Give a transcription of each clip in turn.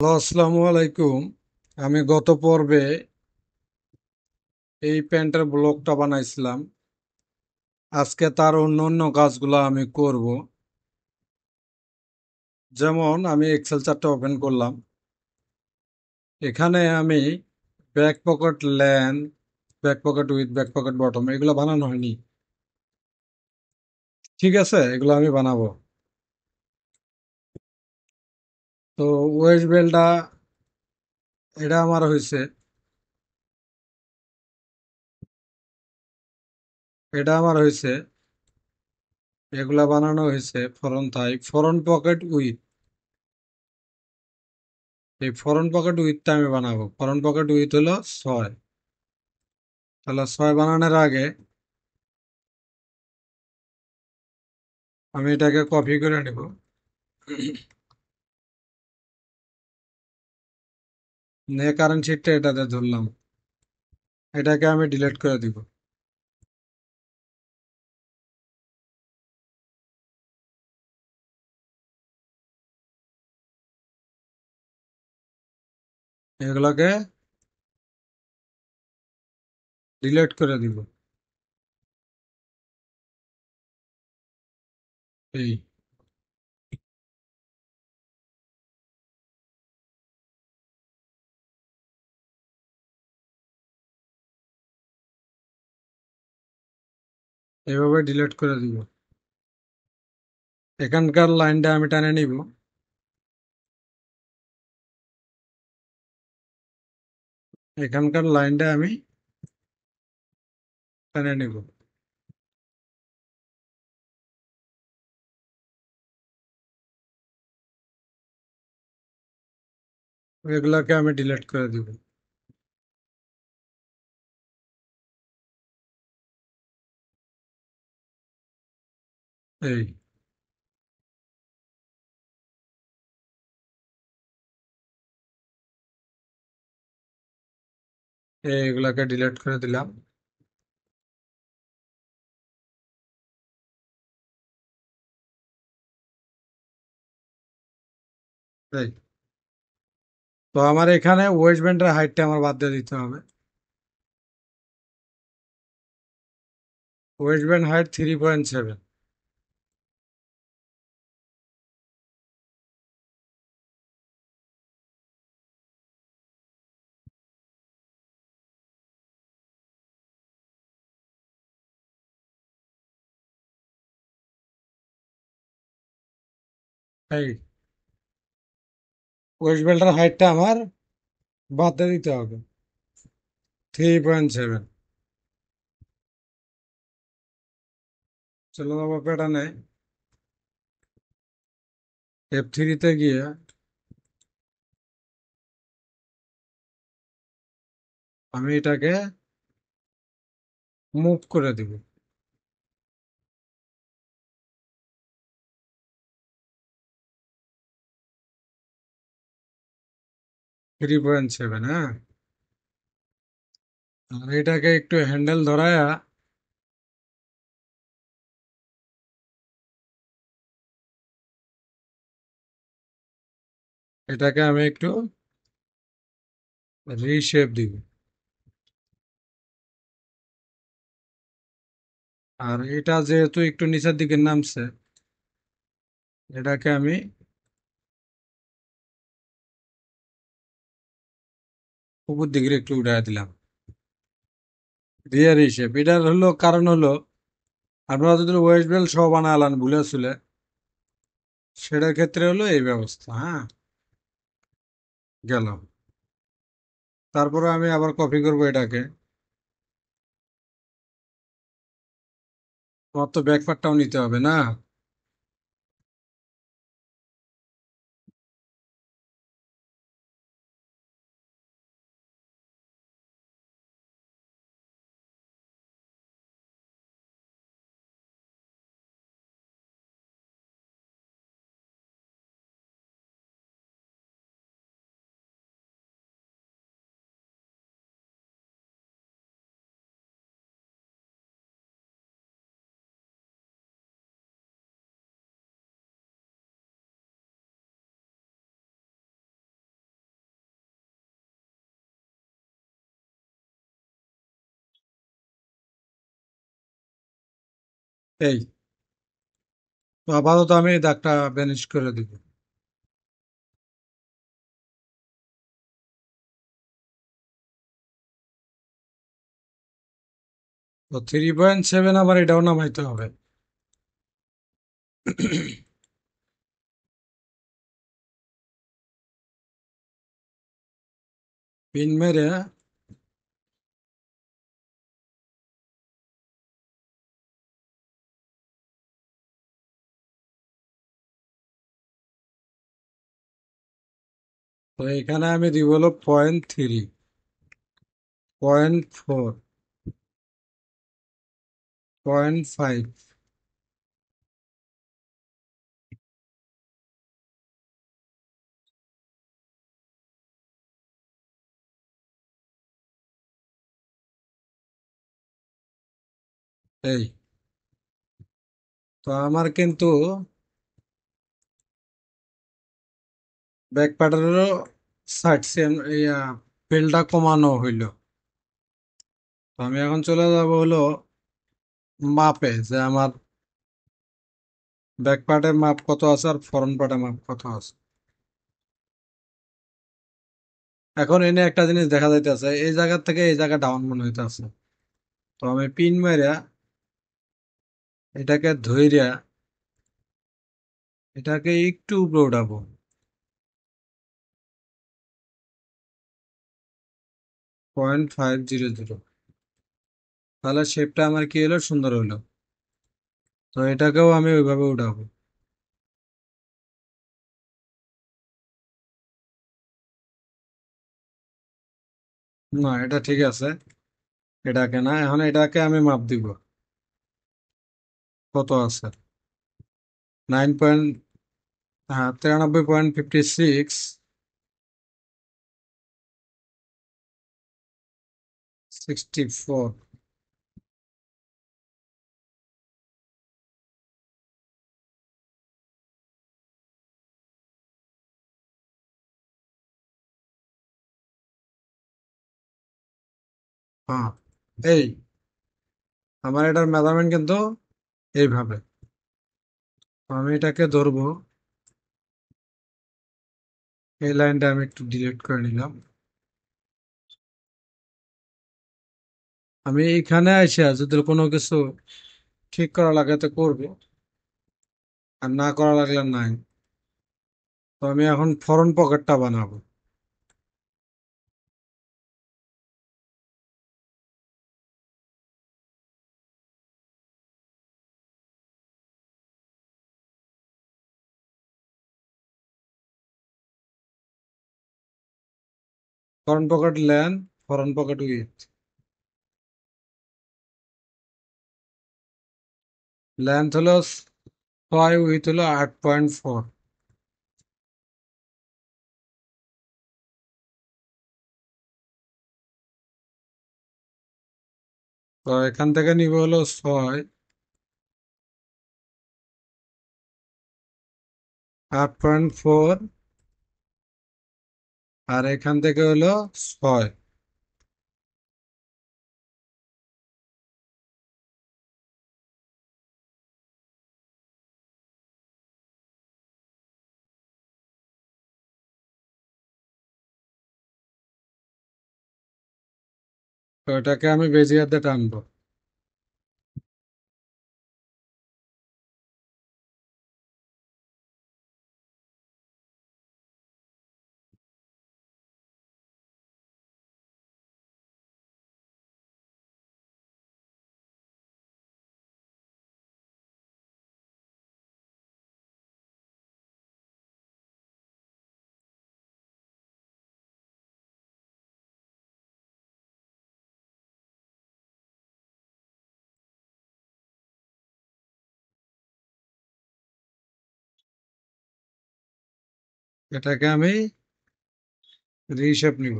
Hello, আসসালামু আলাইকুম। আমি গত পর্বে এই প্যান্টের ব্লগটা বানাইছিলাম। আজকে তার অন্য অন্য কাজগুলো আমি করব। যেমন আমি এক্সেল চার্টটা ওপেন করলাম। এখানে আমি back pocket lane, back pocket with, back pocket bottom এগুলো বানানো হয়নি। ঠিক আছে, এগুলো আমি বানাবো। তো ওয়েস্ট বেল্টটা এটা আমার হয়েছে, এটা আমার হয়েছে, এগুলা বানানো হয়েছে front Thai, front pocket with. এই ফ্রন্ট পকেট উইথটা আমি বানাবো। ফ্রন্ট পকেট উইথ হলো 6। তাহলে 6 বানানোর আগে আমি এটাকে কপি করে নেব। নিয়ে কারেন্ট শিটটা এটাতে ধরলাম। এটাকে আমি ডিলিট করে দিব। এগুলোকে ডিলিট করে দিব। এই এইভাবে ডিলিট করে দিব। এখানকার লাইনটা আমি টানে নিব। এখানকার লাইনটা আমি টানে নিব। এগুলাকে আমি ডিলিট করে দিব। এই এগুলাকে ডিলিট করে দিলাম। এই তো আমার এখানে ওয়েস্ট ব্যান্ডের হাইটটা আমার বাদ দিয়ে দিতে হবে। Waist band height 3.7। এই ওয়েস্ট ব্যান্ডের হাইটটা আমার বাদ দিয়ে দিতে হবে। 3.7। চলো বাবা প্যাটার্নে F3-তে গিয়ে আমি এটাকে মুভ করে দিব। 3.7, হ্যাঁ। আর এটাকে একটু হ্যান্ডেল ধরায়া এটাকে আমি একটু রিশেপ দিব। আর এটা যেহেতু একটু নিচের দিকে নামছে, এটাকে আমি উপর দিকে একটু উঠাই দিলাম। দিয়ে রিশেপ এটার হলো কারণ হলো, আপনারা যদি ওয়েস্ট বেল্ট সহ বানালান ভুলে চলে, সেটার ক্ষেত্রে হলো এই ব্যবস্থা, হ্যাঁ। গেল। তারপরে আমি আবার কপি করব এটাকে। আমার তো ব্যাক পার্টটাও নিতে হবে না। এই তো আপাতত আমি এই দাগটা ভ্যানিশ করে দিব। তো 3.7 আবার এটাও নামাইতে হবে। পিন মেরে তো এখানে আমি দিব হলো 0.3, 0.4, 0.5। এই তো আমার কিন্তু ব্যাক প্যাডেলেরও সাইড সেম ফিল্ডটা কমানো হইল। তো আমি এখন চলে যাব হলো মাপে, যে আমার ব্যাক পার্টের মাপ কত আছে আর ফ্রন্ট পার্টের মাপ কত আছে। এখন এনে একটা জিনিস দেখা যাইতেছে, এই জায়গা থেকে এই জায়গা ডাউন মনে হইতেছে। তো আমি পিন মাইরা এটাকে ধইরা এটাকে একটু উপরে উঠাবো, 0.500। তাহলে শেপটা আমার কি হলো, সুন্দর হলো। তো এটাকেও আমি ওইভাবে উঠাবো। না, এটা ঠিক আছে। এটাকে না, এখন এটাকে আমি মাপ দিব কত আছে। 93.56, 64। হ্যাঁ, এই আমার এটার মেজারমেন্ট কিন্তু এইভাবে। আমি এটাকে ধরবো, এই লাইনটা আমি একটু ডিলিট করে নিলাম। আমি এখানে এসে যদি কোনো কিছু ঠিক করা লাগে তো করবো, আর না করা লাগলে নাই। তো আমি এখন ফরন পকেটটা বানাবো। ফরন পকেট লেন, ফরন পকেট উইথ। লেন্থ হলো 6, উইথ হলো 8.4। তো এখান থেকে নিব হলো 6, 8.4, আর এখান থেকে হলো 6। তো এটাকে আমি বেজিয়াতে টানবো। এটাকে আমি রিশেপ নিব।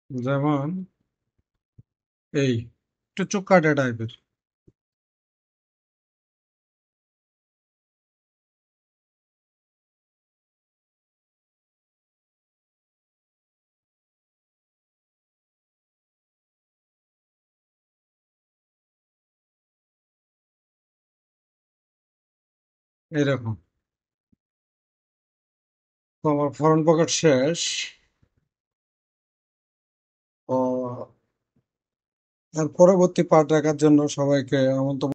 যেমন এই একটু চোখ কাটা টাইপের। এরকম। তো আমার ফরেন পকেট শেষ। তো এর পরবর্তী পার্ট দেখার জন্য সবাইকে আমন্ত্রণ।